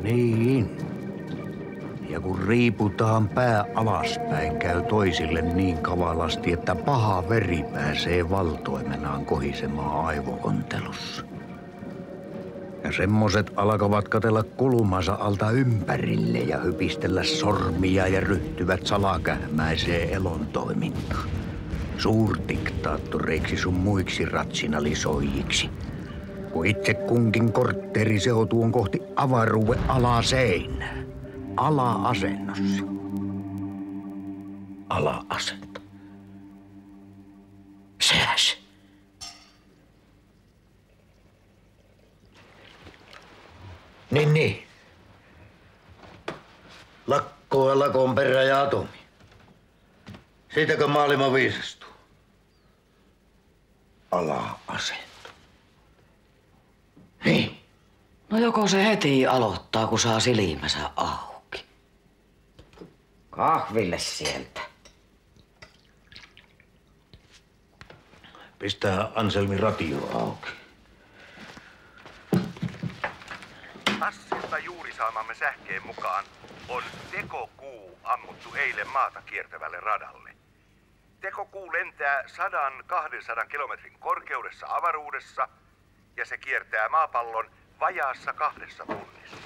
Niin. Ja kun riiputaan pää alaspäin, käy toisille niin kavalasti, että paha veri pääsee valtoimenaan kohisemaan aivoontelussa. Ja semmoset alkavat katella kulmansa alta ympärille ja hypistellä sormia ja ryhtyvät salakähmäiseen elontoimintaan. Suurdiktaattoreiksi sun muiksi ratsinalisoijiksi. Kun itse kunkin kortteri seutuun kohti avaruuden alaseinää. Ala-asennossa. Ala-asento. Sehän se. Niin. Lakko ja lakon perä ja atomi. Siitäkö maailma viisastuu? Ala-asento. Niin. No joko se heti aloittaa, kun saa silmänsä auki. Kahville sieltä. Pistää Anselmi ratio auki. Tassilta juuri saamamme sähkeen mukaan on tekokuu ammuttu eilen maata kiertävälle radalle. Tekokuu lentää 100-200 kilometrin korkeudessa avaruudessa ja se kiertää maapallon vajaassa 2 tunnissa.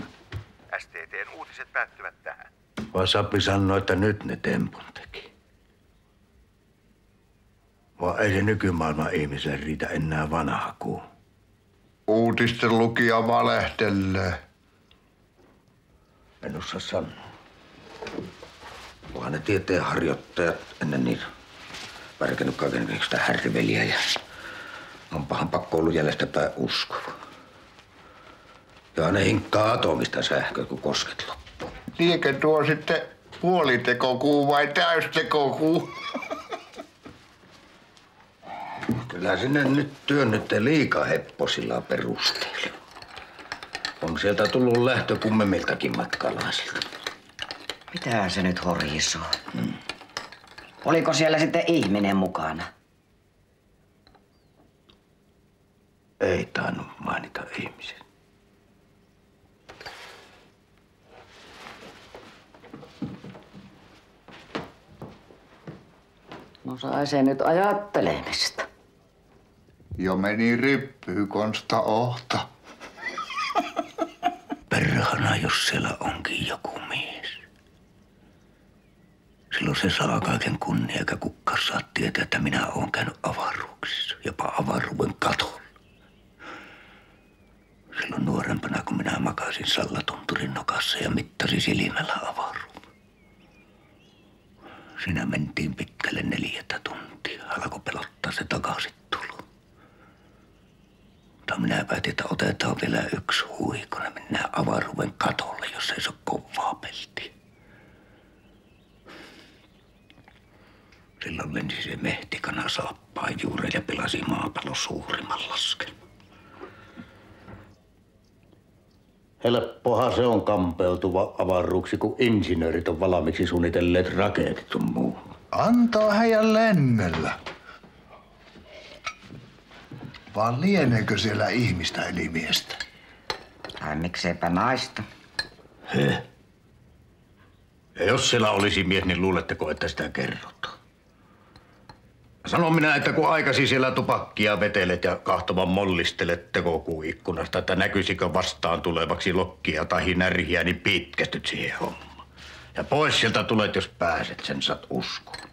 STT:n uutiset päättyvät tähän. Vasapi sanoi, että nyt ne tempun teki. Vaan ei se nykymaailman ihmiselle riitä enää vanha kuu. Uutisten lukija valehtelee. En osaa sanoa. Onhan ne tieteenharjoittajat ennen niitä värkännyt kaiken sitä härveliä ja onpahan pakko ollut jäljestäpäin uskova. Ja ne hinkkaa atomista sähköä, kun kosket loppuu. Liekö tuo sitten puolitekokuu vai täystekokuu? Kyllä sinne nyt työnnytte liika hepposilla perusteella. On sieltä tullut lähtö kummemmiltakin matkalaisilta. Mitä se nyt horjisoo? Oliko siellä sitten ihminen mukana? Ei tainnut mainita ihmisen. No sai se nyt ajattelemista. Jo meni rippyy konsta ohta. Perhana, jos siellä onkin joku mies. Silloin se saa kaiken kunnia, eikä kukaan saa tietää, että minä oon käynyt avaruuksissa, jopa avaruuden katolla. Silloin nuorempana, kun minä makasin Sallatunturin nokassa ja mittasin silmällä avaruuden. Siinä mentiin pitkälle 4 tuntia. Alkoi pelottaa se takaisin tulo. Mutta minä päätin, että otetaan vielä 1 hui, kun ne mennään avaruuden katolle, jos ei se ole kovaa peltiä. Silloin lensi se mehtikana saappaan juureen ja pilasi maapallon suurimman laskelman. Helppohan se on kampeutuva avaruuksi, kun insinöörit on valmiiksi suunnitelleet raketit sun muu. Antaa heidän lennellä. Vaan lieneekö siellä ihmistä eli miestä? Tai mikseipä naista? He? Ja jos siellä olisi mies, niin luuletteko, että sitä kerrotaan? Sanon minä, että kun aikasi siellä tupakkia vetelet ja kahtoman mollistelet tekokuun ikkunasta, että näkyisikö vastaan tulevaksi lokkia tai närhiä, niin pitkästyt siihen hommaan. Ja pois sieltä tulet, jos pääset, sen saat uskoon.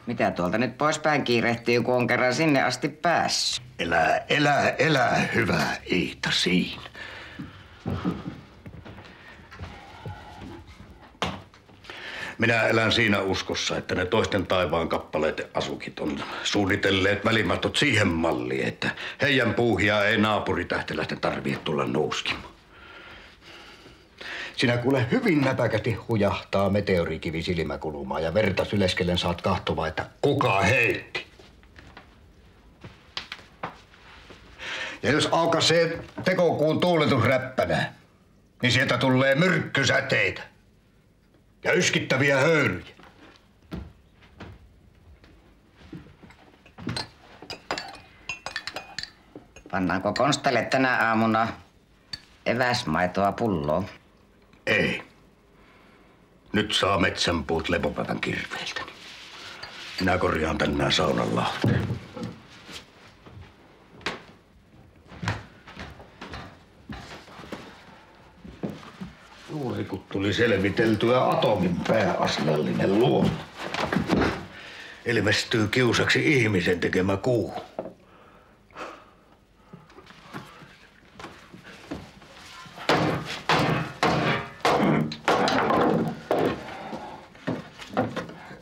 Mitä tuolta nyt poispäin kiirehtii, kun on kerran sinne asti päässyt? Elää, hyvä Iita siinä. Minä elän siinä uskossa, että ne toisten taivaan kappaleiden asukit on suunnitelleet välimattot siihen malliin, että heidän puuhia ei naapuritähteläisten tarvitse tulla nouskimaan. Sinä kuule hyvin näpäkästi hujahtaa meteorikivi silmäkulmaan ja verta syleskellen saat kahtova, että kuka heitti. Ja jos aukaisee tekokuun tuuletusräppänä, niin sieltä tulee myrkkysäteitä ja yskittäviä höyryjä. Pannaanko Konstalle tänä aamuna eväsmaitoa pulloon? Ei. Nyt saa metsänpuut lepopäivän kirveiltä. Minä korjaan tänään saunan lahteen. Juuri kun tuli selviteltyä atomin pääasiallinen luonne. Ilmestyy kiusaksi ihmisen tekemä kuu.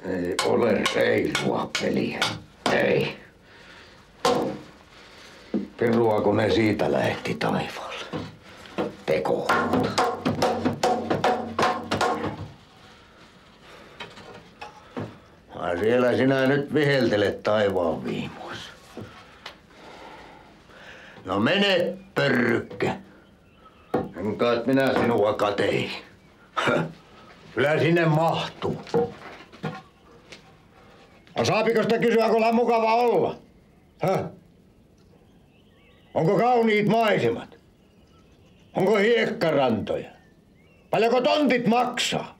Ei ole reilua peliä. Ei. Pirua kun ne siitä lähetti taivaalle. Teko. Siellä sinä nyt viheltelet taivaan viimoissa. No mene, pörkkä. Enkä minä sinua katein. Kyllä sinne mahtuu. No saapiko sitä kysyä, kun on mukava olla? Onko kauniit maisemat? Onko hiekkarantoja? Paljonko tontit maksaa?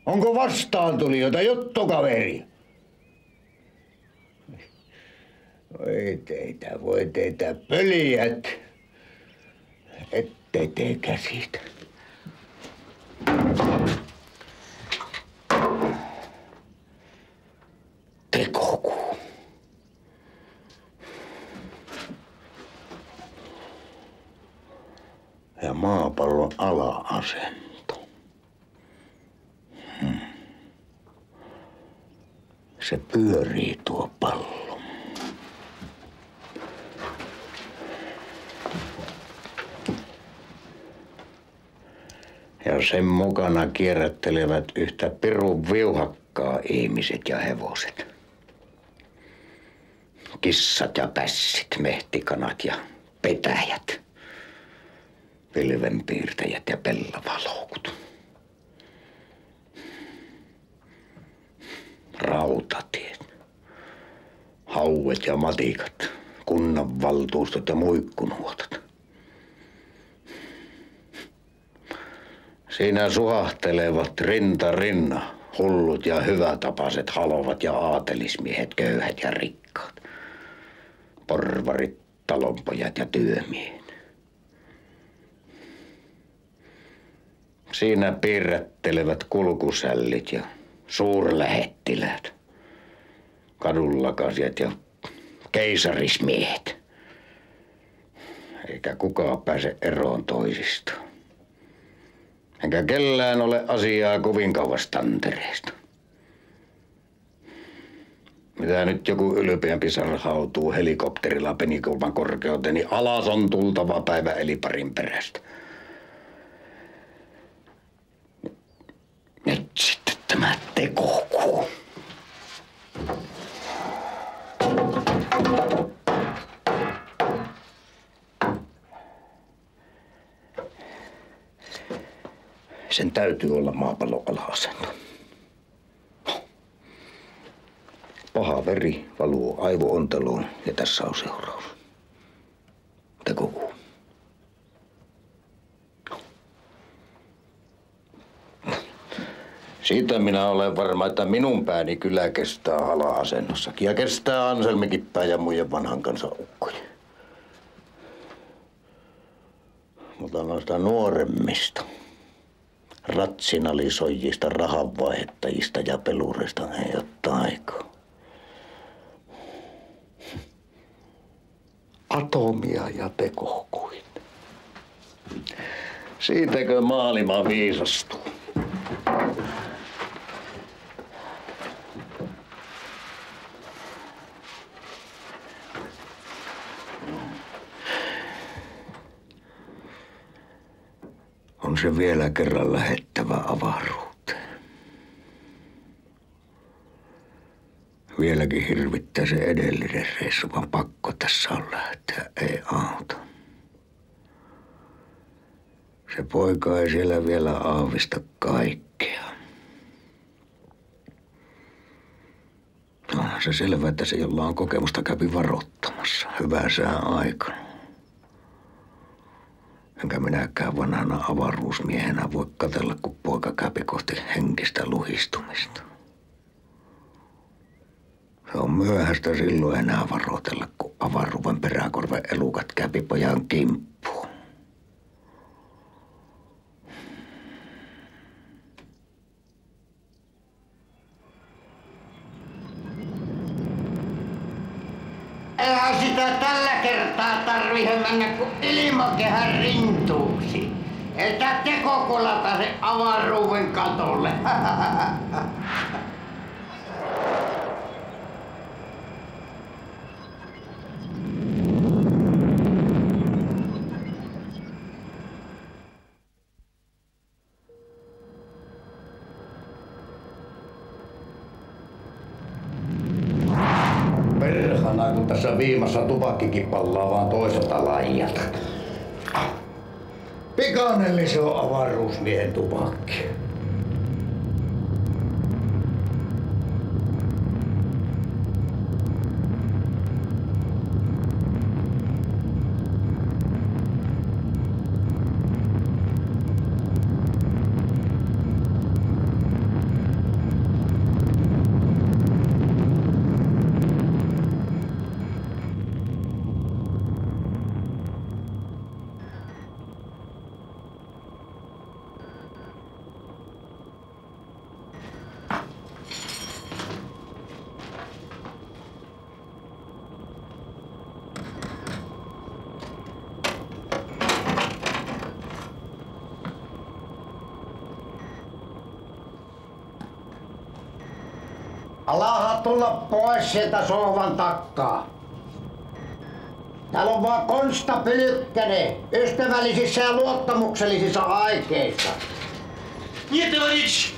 Onko vastaantulijoita, juttukaveria? Voi teitä pöliät, ette te käsitä. Tekokuu. Ja maapallon ala-asento. Se pyörii tuo pallo. Ja sen mukana kierrättelevät yhtä pirun viuhakkaa ihmiset ja hevoset. Kissat ja pässit, mehtikanat ja petäjät. Pilvenpiirtäjät ja pellavaloukut. Rautatiet, hauet ja matikat, kunnanvaltuustot ja muikkunuotat. Siinä suhahtelevat rinta rinna hullut ja hyvätapaiset halovat ja aatelismiehet, köyhät ja rikkaat. Porvarit, talonpojat ja työmiehet. Siinä piirrättelevät kulkusällit ja suurlähettiläät, kadunlakasijat ja keisarismiehet. Eikä kukaan pääse eroon toisistaan. Enkä kellään ole asiaa kovin kauas tantereesta. Mitä nyt joku ylpeämpi sarhautuu helikopterilla penikulman korkeuteen, niin alas on tultava päivä eli parin perästä. Nyt sitten tämä tekokuu. Sen täytyy olla maapallon ala-asento. Paha veri valuu aivoonteluun ja tässä on seuraus. Tekokuu. Siitä minä olen varma, että minun pääni kyllä kestää ala-asennossakin ja kestää Anselmikin pää ja muiden vanhan kansan ukkoja. Mutta noista nuoremmista, ratsinalisoijista, rahanvaihtajista ja pelureista ei ole taikaa. Atomia ja tekokuita. Siitäkö maailma viisastuu? On se vielä kerran lähettävä avaruuteen. Vieläkin hirvittää se edellinen reissu, vaan pakko tässä on lähteä, ei auta. Se poika ei siellä vielä aavista kaikkea. Onhan se selvä, että se jolla on kokemusta kävi varoittamassa hyvää sään aikana. Enkä minäkään vanha vanhana avaruusmiehenä voi katsella, kun poika käypi kohti henkistä luhistumista. Se on myöhäistä silloin enää varoitella, kun avaruuden peräkorven elukat käypi pojan kimppuun. Eihän sitä tällä kertaa tarvitse mennä kuin ilmakehän rintuuksi. Että tekokulata se avaruuden katolle. Perhana, kun tässä viimassa tupakkikin pallaa vaan toiselta lajilta. Pikanelli se on avaruusmiehen tupakki. Alaha tulla pois sieltä sohvan takkaa. Täällä on vaan Konsta Pylykkänen, ystävällisissä ja luottamuksellisissa aikeissa. Nie, tоварищ!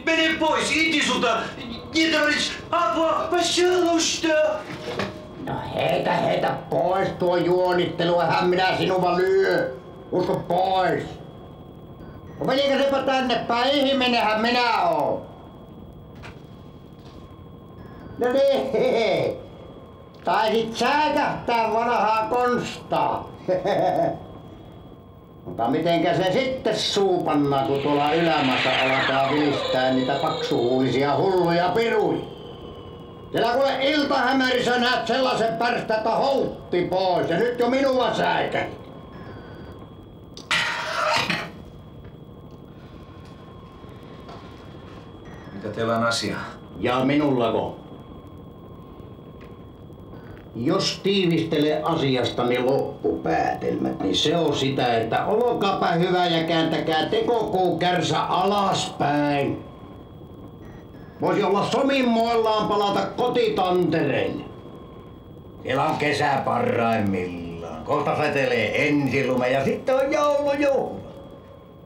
Mene pois, иди сюда! Не, товарищ! Apua, пожалуйста! No heitä pois tuo juonittelu, hän minä sinua lyö. Usko pois. No menikö sepä tänne päin, ihminenhän minä oon. No niin, taisit säikähtää vanhaa Konstaa. Mutta mitenkä se sitten suupannaa, kun tuolla ylämässä alkaa vilistää niitä paksuhuulisia hulluja piruja. Siellä kuule iltahämärissä näet sellaisen pärstä, että houtti pois ja nyt jo minua säikäni. Mikä teillä on asia? Ja minullako? Jos tiivistelee asiastani loppupäätelmät, niin se on sitä, että olkaapa hyvä ja kääntäkää tekokuu kärsä alaspäin. Voisi olla sominmoillaan palata kotitantereille. Siellä on kesä parhaimmillaan. Kohta sätelee ensilume ja sitten on joulujuhla.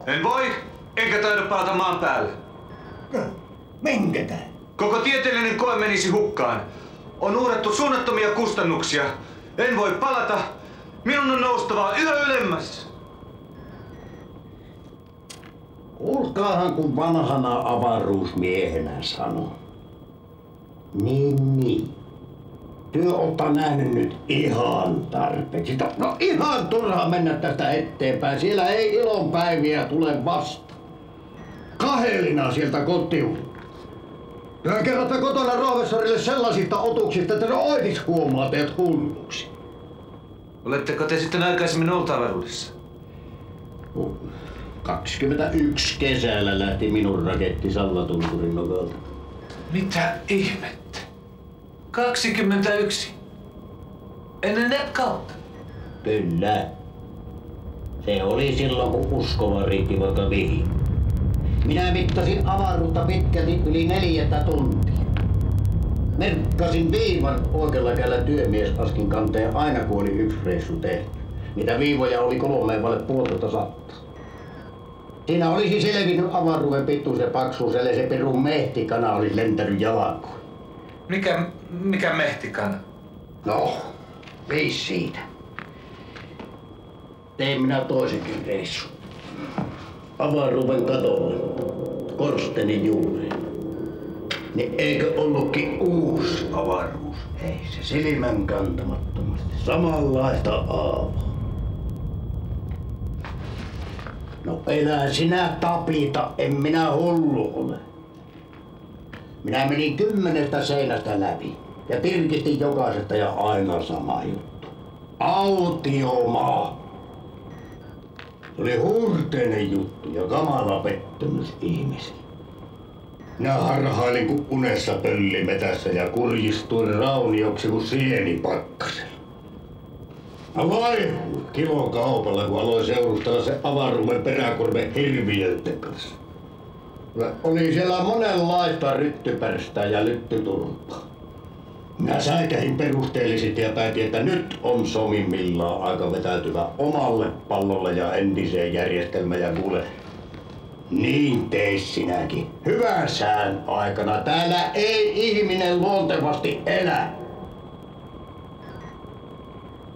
En voi, enkä taida palata maan päälle. Minkä tää? Koko tieteellinen koe menisi hukkaan. On uhrattu suunnattomia kustannuksia. En voi palata. Minun on noustava yhä ylemmäs. Kuulkaahan, kun vanhana avaruusmiehenä sanon. Niin. Työ olta nähnyt nyt ihan tarpeeksi. No ihan turha mennä tästä eteenpäin. Siellä ei ilonpäiviä tule vasta. Kahelina sieltä kotiin. Työ kerrotte kotona professorille sellaisista otuksista, että se oitis huomaa teidät hulluksi. Oletteko te sitten aikaisemmin ollut avaruudessa? 21 kesällä lähti minun raketti Sallatunturin nokalta. Mitä ihmettä? 21? Ennen net-kautta? Kyllä. Se oli silloin, kun uskova riitti vaikka mihin. Minä mittasin avaruutta pitkälti yli 4 tuntia. Merkkasin viivan oikealla kädellä työmiesaskin kanteen aina kun oli yksi reissu tehty. Niitä viivoja oli 3,5 Siinä olisi selvinnyt avaruuden pituus ja paksuus, ellei se perun mehtikana olisi lentänyt jalkoihin. Mikä mehtikana? No, viis siitä. Tein minä toisenkin reissun. Avaruuden katolle, korstenin juureen. Niin eikö ollutkin uusi avaruus? Ei se silmän kantamattomasti. Samanlaista aavaa. No elä sinä tapita, en minä hullu ole. Minä menin 10 seinästä läpi ja tirkistin jokaisesta ja aina sama juttu. Autiomaa. Se oli hurteinen juttu ja kamala pettymys ihmisille. Minä harhailin kuin unessa pöllimetässä ja kurjistuin raunioksi kuin sieni pakkasella. Mä vaihuin kilokaupalla, kun aloin seurustella se avaruuden peräkorven hirviöiden kanssa. Oli siellä monenlaista ryttypärstää ja lyttyturppaa. Minä säikähin perusteellisesti ja päätin, että nyt on somimmillaan aika vetäytyvä omalle pallolle ja entiseen järjestelmään ja kuule, niin teis sinäkin. Hyvän sään aikana täällä ei ihminen luontevasti elä.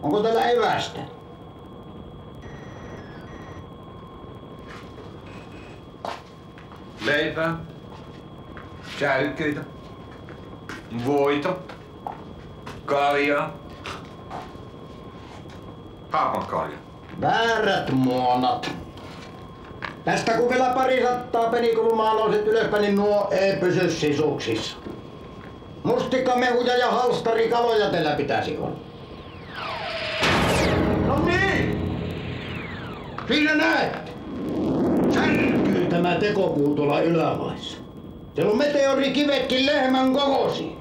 Onko täällä evästä? Leipää, säilykkeitä, voita, kaljaa, haapankalja. Väärät muonat. Tästä kun vielä 200 penikulmaa nouset ylöspäin, niin nuo ei pysy sisuksissa. Mustikkamehuja ja halstarikaloja teillä pitäisi olla. No niin! Siinä näette! Särkyy tämä tekopuu tuolla ylämaissa. Siellä on meteorikivetkin lehmän kokoisia.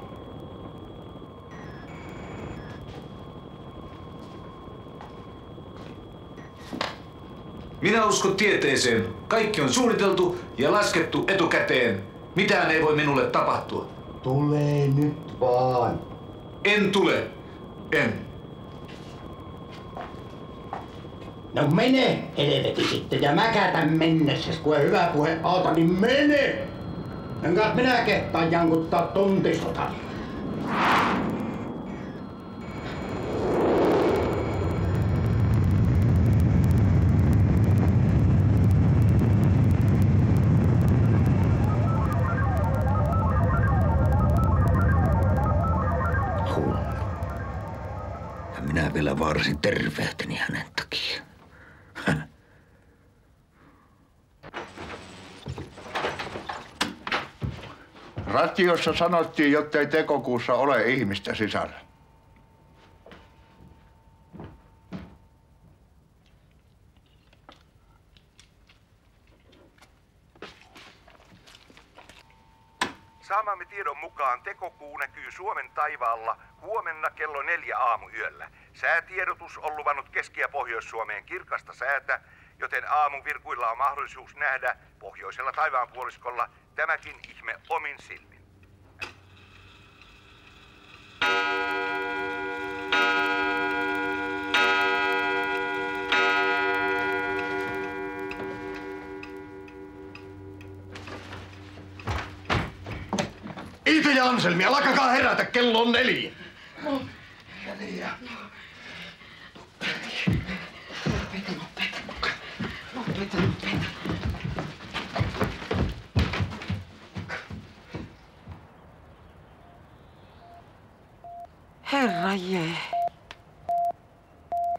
Minä uskon tieteeseen. Kaikki on suunniteltu ja laskettu etukäteen. Mitään ei voi minulle tapahtua. Tulee nyt vaan. En tule. En. No mene, helveti sitten, ja mäkätä mennessä, kun ei hyvä puhe auta, niin mene! Enkä minä kehtaan jankuttaa tuntisota. Ja minä vielä vaarasin terveyteni hänen takia. Ratiossa sanottiin, jottei tekokuussa ole ihmistä sisällä. Saamamme tiedon mukaan tekokuu näkyy Suomen taivaalla huomenna kello 4 aamuyöllä. Säätiedotus on luvannut Keski- ja Pohjois-Suomeen kirkasta säätä, joten aamun virkuilla on mahdollisuus nähdä pohjoisella taivaanpuoliskolla tämäkin ihme omin silmin. Iitä ja Anselmi, alkakaa herätä, kello on 4. Herra jee.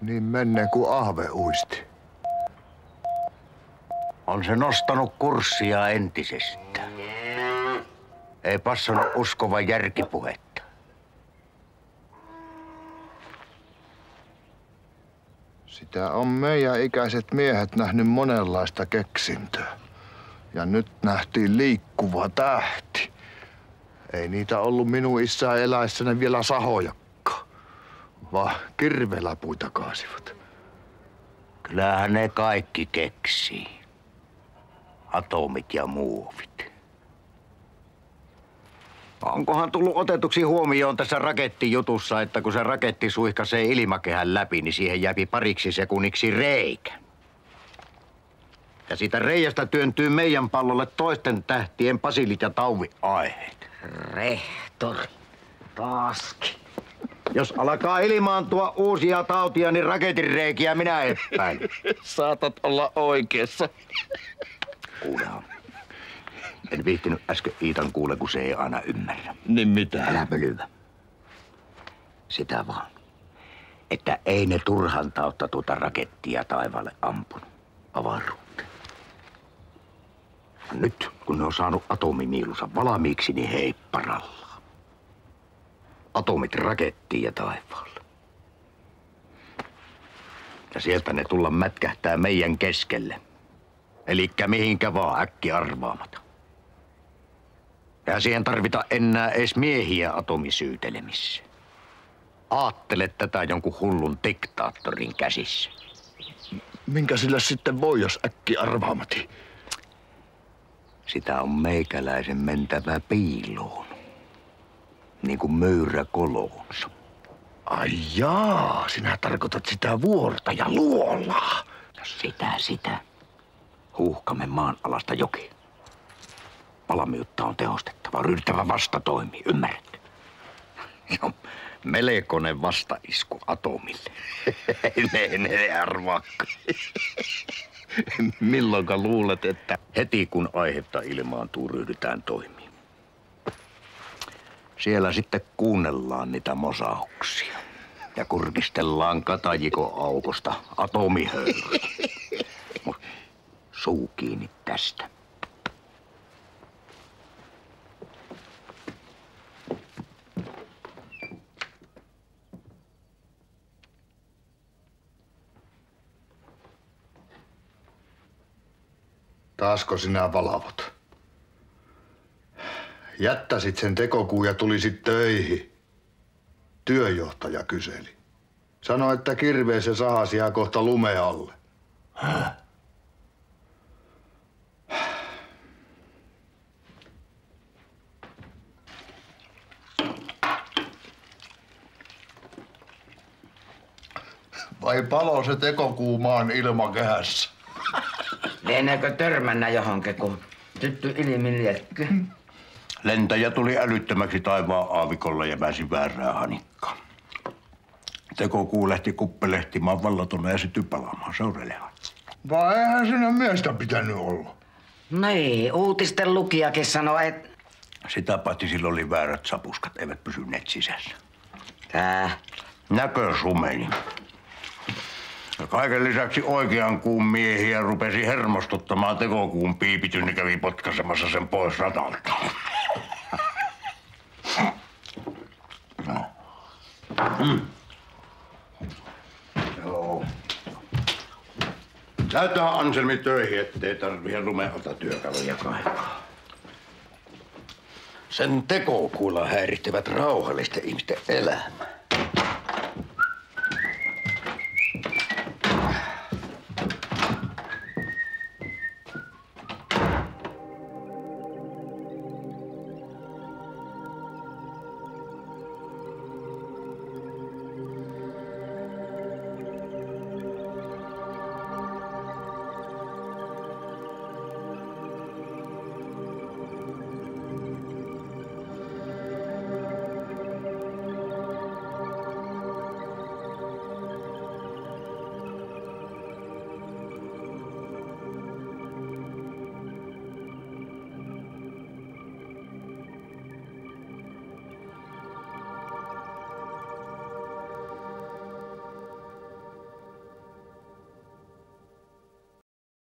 Niin menneen kuin ahve uisti. On se nostanut kurssia entisestään. Ei passannut uskova järkipuhetta. Sitä on meidän ikäiset miehet nähnyt monenlaista keksintöä. Ja nyt nähtiin liikkuva tähti. Ei niitä ollut minun isää eläessäni vielä sahojakkaan, vaan kirveläpuita kaasivat. Kyllähän ne kaikki keksii. Atomit ja muovit. Onkohan tullut otetuksi huomioon tässä rakettijutussa, että kun se raketti suihkasee ilmakehän läpi, niin siihen jääpi pariksi sekunniksi reikä. Ja siitä reiästä työntyy meidän pallolle toisten tähtien basilit ja tauviaiheet. Rehtori. Taaskin. Jos alkaa ilmaantua uusia tautia, niin raketin reikiä minä epäilen. Saatat olla oikeassa. Kuulehan. En viihtynyt äsken Iitan kuule, kun se ei aina ymmärrä. Niin mitä? Älä pölyvä. Sitä vaan. Että ei ne turhan tautta tuota rakettia taivaalle ampunut avaruuteen. Nyt, kun ne on saanut atomimiilunsa valmiiksi, niin heipparalla. Atomit rakettiin ja taivaalle. Ja sieltä ne tulla mätkähtää meidän keskelle. Elikkä mihinkä vaan äkki arvaamata. Ja siihen tarvita enää edes miehiä atomisyytelemissä. Aattele tätä jonkun hullun diktaattorin käsissä. Minkä sillä sitten voi, jos äkki arvaamati? Sitä on meikäläisen mentävä piiloon. Niin kuin möyrä koloonsa. Ai jaa, sinä tarkoitat sitä vuorta ja luolaa. No sitä. Huuhkamme maan alasta joki. Valmiutta on tehostettava, ryhdyttävä vastatoimi, ymmärrätkö? No, melkoinen vastaisku atomille. ne arvaakka. Milloinka luulet, että... Heti kun aihetta ilmaantuu, ryhdytään toimiin. Siellä sitten kuunnellaan niitä mosauksia. Ja kurkistellaan katajikon aukosta atomihöyryä. Mut suu kiinni tästä. Taasko sinä valvot? Jättäsit sen tekokuun ja tulisit töihin. Työjohtaja kyseli. Sanoi, että kirveessä sahasi jää kohta lume alle. Häh? Vai palo se tekokuu maan ilmakehässä? Lieneekö törmännä johonkin, kun tytty ilmiljekkö? Lentäjä tuli älyttömäksi taivaan aavikolla ja pääsi väärään hanikkaan. Tekokuu lähti kuppelehtimaan vallatona ja sytyi palaamaan Saurelehaan. Vai eihän sinä miestä pitänyt olla? Niin, uutisten lukijakin sanoi, että... Sitä paitsi sillä oli väärät sapuskat, eivät pysyneet sisässä. Tää. Näkö sumeni. Ja kaiken lisäksi oikean kuun miehiä rupesi hermostuttamaan tekokuun piipityn, niin kävi potkaisemassa sen pois radalta. No. Joo. Lähdetään Anselmi töihin, ettei tarvitse lumealta työkaluja kaivaa. Sen tekokuulla häiritsevät rauhallisten ihmisten elämää.